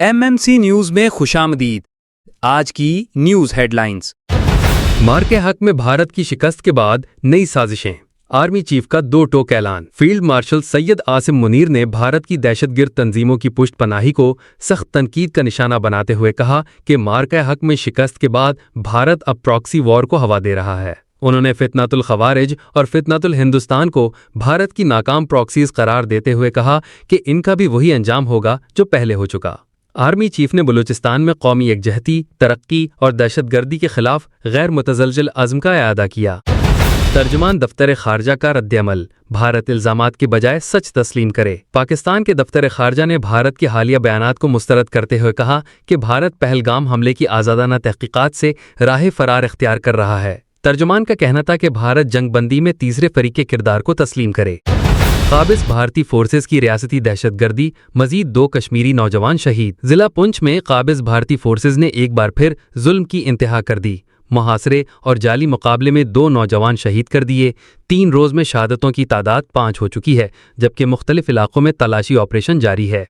MMC news में खुशामदीद। आज की न्यूज हेडलाइंस। मार के हक में भारत की शिकस्त के बाद नई साजिशें। आर्मी चीफ का दो टोक ऐलान। फील्ड मार्शल सैयद आसिम मुनीर ने भारत की दहशतगर्द तंजीमों की पुष्टपनाही को सख्त तनकीद का निशाना बनाते हुए कहा कि मार के हक में शिकस्त के बाद भारत अब प्रॉक्सी वॉर को हवा दे रहा है। उन्होंने फितनातुल खवारिज और फितनातुल हिंदुस्तान को भारत की नाकाम प्रॉक्सीज करार देते हुए कहा कि इनका भी वही अंजाम होगा जो पहले हो चुका। आर्मी चीफ ने बलूचिस्तान में कौमी यकजहती, तरक्की और दहशतगर्दी के खिलाफ गैर मुतज़लज़ल अज़्म का इआदा किया। तर्जुमान दफ्तर खारजा का रद्द-ए-अमल। भारत इल्ज़ामात के बजाय सच तस्लीम करे। पाकिस्तान के दफ्तर खारजा ने भारत के हालिया बयानात को मुस्तरद करते हुए कहा कि भारत पहलगाम हमले की आज़ादाना तहकीकात से राह फरार इख्तियार कर रहा है। तर्जुमान का कहना था कि भारत जंगबंदी में तीसरे फरीक के किरदार को तस्लीम करे। काबिज भारतीय फोर्सेज की रियासती दहशतगर्दी, मजीद 2 कश्मीरी नौजवान शहीद। जिला पुंछ में काबिज भारतीय फोर्सेज ने एक बार फिर जुल्म की इंतहा कर दी। मुहासरे और जाली मुकाबले में 2 नौजवान शहीद कर दिए। 3 रोज में शहादतों की तादाद 5 हो चुकी है, जबकि मुख्तलिफ इलाकों में तलाशी ऑपरेशन जारी है।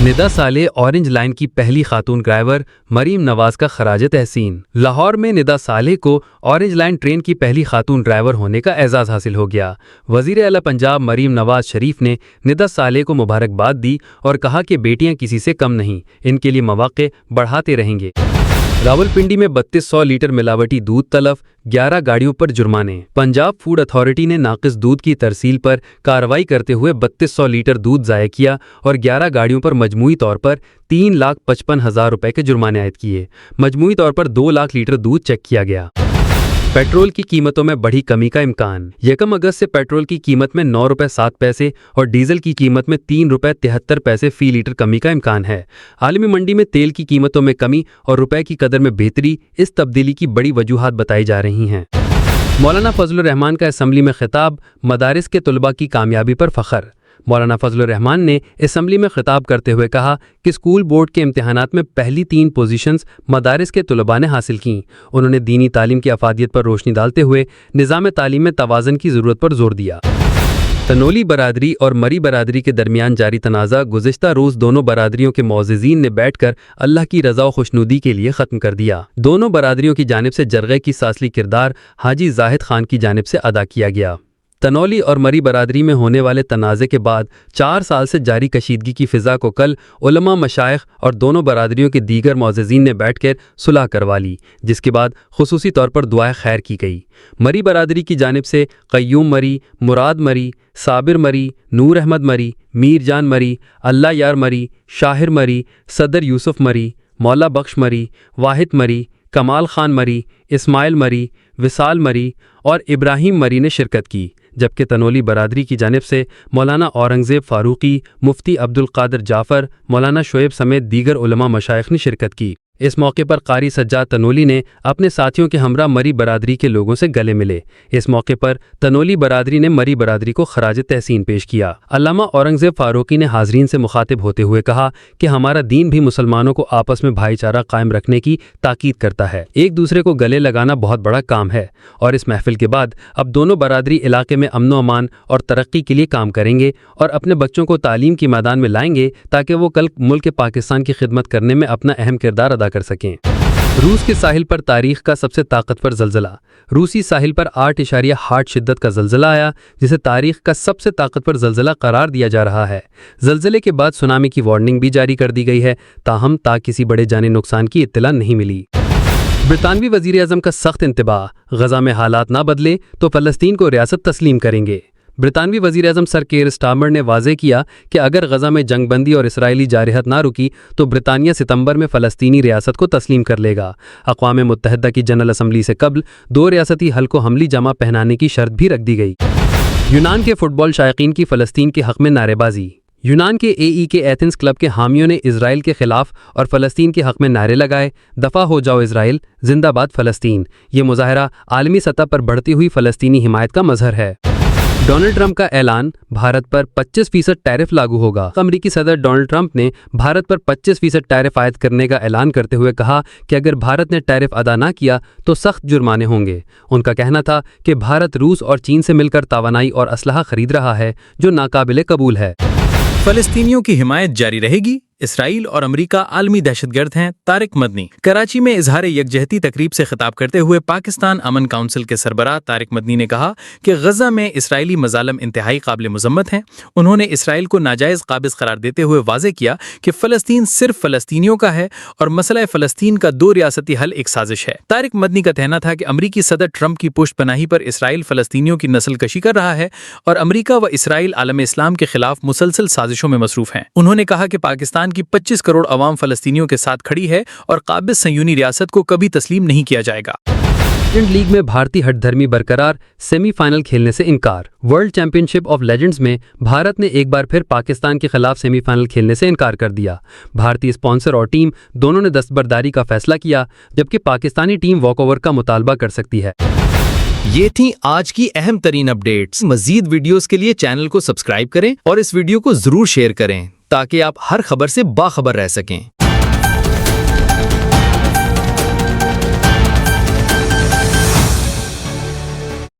निदा सालेह ऑरेंज लाइन की पहली खातून ड्राइवर, मरीम नवाज का खराज तहसीन। लाहौर में निदा सालेह को ऑरेंज लाइन ट्रेन की पहली खातून ड्राइवर होने का एजाज हासिल हो गया। वजीर आला पंजाब मरीम नवाज शरीफ ने निदा सालेह को मुबारकबाद दी और कहा कि बेटियां किसी से कम नहीं, इनके लिए मौके बढ़ाते रहेंगे। रावलपिंडी में 3200 लीटर मिलावटी दूध तलफ, 11 गाड़ियों पर जुर्माने। पंजाब फूड अथॉरिटी ने नाकिस दूध की तरसील पर कार्रवाई करते हुए 3200 लीटर दूध ज़ाया किया और 11 गाड़ियों पर मजमूई तौर पर 3,55,000 रुपए के जुर्माने आयद किए। मजमूई तौर पर 2 लाख लीटर दूध चेक किया गया। पेट्रोल की कीमतों में बढ़ी कमी का इम्कान। 1 अगस्त से पेट्रोल की कीमत में 9 रुपये 7 पैसे और डीजल की कीमत में 3 रुपये 73 पैसे फी लीटर कमी का इम्कान है। आलमी मंडी में तेल की कीमतों में कमी और रुपए की कदर में बेहतरी इस तब्दीली की बड़ी वजूहात बताई जा रही हैं। मौलाना फजलुर रहमान का असम्बली में खिताब, मदारिस के तलबा की कामयाबी पर फख्र। मौलाना फजलुर रहमान ने असम्बली में खिताब करते हुए कहा कि स्कूल बोर्ड के इम्तिहानात में पहली 3 पोजीशंस मदारिस के तलबा ने हासिल की। उन्होंने दीनी तालीम की अफादियत पर रोशनी डालते हुए निज़ाम तालीम में तवाज़न की ज़रूरत पर जोर दिया। तनोली बरादरी और मरी बरादरी के दरमियान जारी तनाज़ा गुज़िश्ता रोज़ दोनों बरादरियों के मौज़िज़ीन ने बैठकर अल्लाह की रज़ा और खुशनुदी के लिए ख़त्म कर दिया। दोनों बरादरियों की जानिब से जरगे की सासली किरदार हाजी जाहिद खान की जानिब से अदा किया गया। तनौली और मरी बरादरी में होने वाले तनाज़े के बाद 4 साल से जारी कशीदगी की फ़िज़ा को कल उलमा, मशाइख और दोनों बरादरियों के दीगर मौज़िज़ीन ने बैठकर सुलह करवा ली, जिसके बाद खुसूसी तौर पर दुआए खैर की गई। मरी बरादरी की जानिब से क़य्यूम मरी, मुराद मरी, साबिर मरी, नूर अहमद मरी, मीर जान मरी, अल्लाह यार मरी, शाहिर मरी, सदर यूसुफ मरी, मौला बख्श मरी, वाहिद मरी, कमाल खान मरी, इस्माइल मरी, विसाल मरी और इब्राहिम मरी ने शिरकत की। जबकि तनोली बरादरी की जानिब से मौलाना औरंगज़ेब फ़ारूक़ी, मुफ्ती अब्दुल क़ादिर जाफ़र, मौलाना शोएब समेत दीगर उलमा मशाइख ने शिरकत की। इस मौके पर कारी सज्जाद तनोली ने अपने साथियों के हमरा मरी बरादरी के लोगों से गले मिले। इस मौके पर तनोली बरादरी ने मरी बरादरी को खराज तहसीन पेश किया। अल्लामा औरंगज़ेब फ़ारूक़ी ने हाज़रीन से मुखातिब होते हुए कहा कि हमारा दीन भी मुसलमानों को आपस में भाईचारा कायम रखने की ताकीद करता है। एक दूसरे को गले लगाना बहुत बड़ा काम है और इस महफिल के बाद अब दोनों बरादरी इलाके में अमन अमान और तरक्की के लिए काम करेंगे और अपने बच्चों को तालीम के मैदान में लाएंगे ताकि वो कल मुल्क पाकिस्तान की खिदमत करने में अपना अहम किरदार अदा कर सकें। रूस के साहिल पर तारीख का सबसे ताकतवर ज़लज़ला। रूसी साहिल पर 8.8 शिद्दत का ज़लज़ला आया, जिसे तारीख का सबसे ताकतवर ज़लज़ला करार दिया जा रहा है। ज़लज़ले के बाद सुनामी की वार्निंग भी जारी कर दी गई है, ताहम किसी बड़े जानी नुकसान की इत्तला नहीं मिली। ब्रितानवी वज़ीर आज़म का सख्त इंतबाह, गज़ा में हालात ना बदले तो फ़लस्तीन को रियासत तस्लीम करेंगे। ब्रितानवी वज़ीर आज़म सर केयर स्टारमर ने वाज़े किया कि अगर गज़ा में जंगबंदी और इसराइली जारहत ना रुकी तो ब्रितानिया सितंबर में फ़लस्तीनी रियासत को तस्लीम कर लेगा। अक़वाम मुत्तहिदा की जनरल असम्बली से कबल 2 रियासती हल को हमली जमा पहनाने की शर्त भी रख दी गई। यूनान के फुटबॉल शायकीन की फ़लस्तीन के हक़ में नारेबाजी। यूनान के AE के एथेंस क्लब के हामियों ने इजराइल के खिलाफ और फ़लस्तीन के हक़ में नारे लगाए, दफ़ा हो जाओ इजराइल, जिंदाबाद फ़लस्तीन। ये मुज़ाहरा आलमी सतह पर बढ़ती हुई फ़लस्तीनी हिमायत का मज़हर है। डोनाल्ड ट्रंप का ऐलान, भारत पर 25% टैरिफ लागू होगा। अमेरिकी सदर डोनाल्ड ट्रंप ने भारत पर 25% टैरिफ आयद करने का ऐलान करते हुए कहा कि अगर भारत ने टैरिफ अदा ना किया तो सख्त जुर्माने होंगे। उनका कहना था कि भारत रूस और चीन से मिलकर तवानाई और असलहा खरीद रहा है, जो नाकाबिले कबूल है। फ़लस्तीनियों की हिमायत जारी रहेगी, اسرائیل اور امریکہ عالمی دہشت گرد ہیں۔ طارق مدنی کراچی میں اظہار یکجہتی تقریب سے خطاب کرتے ہوئے پاکستان امن کونسل کے سربراہ طارق مدنی نے کہا کہ غزہ میں اسرائیلی مظالم انتہائی قابل مذمت ہیں۔ انہوں نے اسرائیل کو ناجائز قابض قرار دیتے ہوئے واضح کیا کہ فلسطین صرف فلسطینیوں کا ہے اور مسئلہ فلسطین کا دو ریاستی حل ایک سازش ہے۔ طارق مدنی کا کہنا تھا کہ امریکی صدر ٹرمپ کی پشت پناہی پر اسرائیل فلسطینیوں کی نسل کشی کر رہا ہے اور امریکہ و اسرائیل عالم اسلام کے خلاف مسلسل سازشوں میں مصروف ہیں۔ انہوں نے کہا کہ پاکستان کی 25 کروڑ عوام فلسطینیوں کے ساتھ کھڑی ہے اور قابض صہیونی ریاست کو کبھی تسلیم نہیں کیا جائے گا۔ لیجنڈ لیگ میں بھارتی ہٹ دھرمی برقرار، سیمی فائنل کھیلنے سے انکار۔ World champion ship of legends میں بھارت نے ایک بار پھر پاکستان کے خلاف سیمی فائنل کھیلنے سے انکار کر دیا۔ بھارتی اسپانسر اور ٹیم دونوں نے دستبرداری کا فیصلہ کیا، جبکہ پاکستانی ٹیم واک اوور کا مطالبہ کر سکتی ہے۔ یہ تھیں آج کی اہم ترین اپڈیٹس۔ مزید ویڈیوز کے لیے چینل کو سبسکرائب کریں اور اس ویڈیو کو ضرور شیئر کریں تاکہ آپ ہر خبر سے باخبر رہ سکیں۔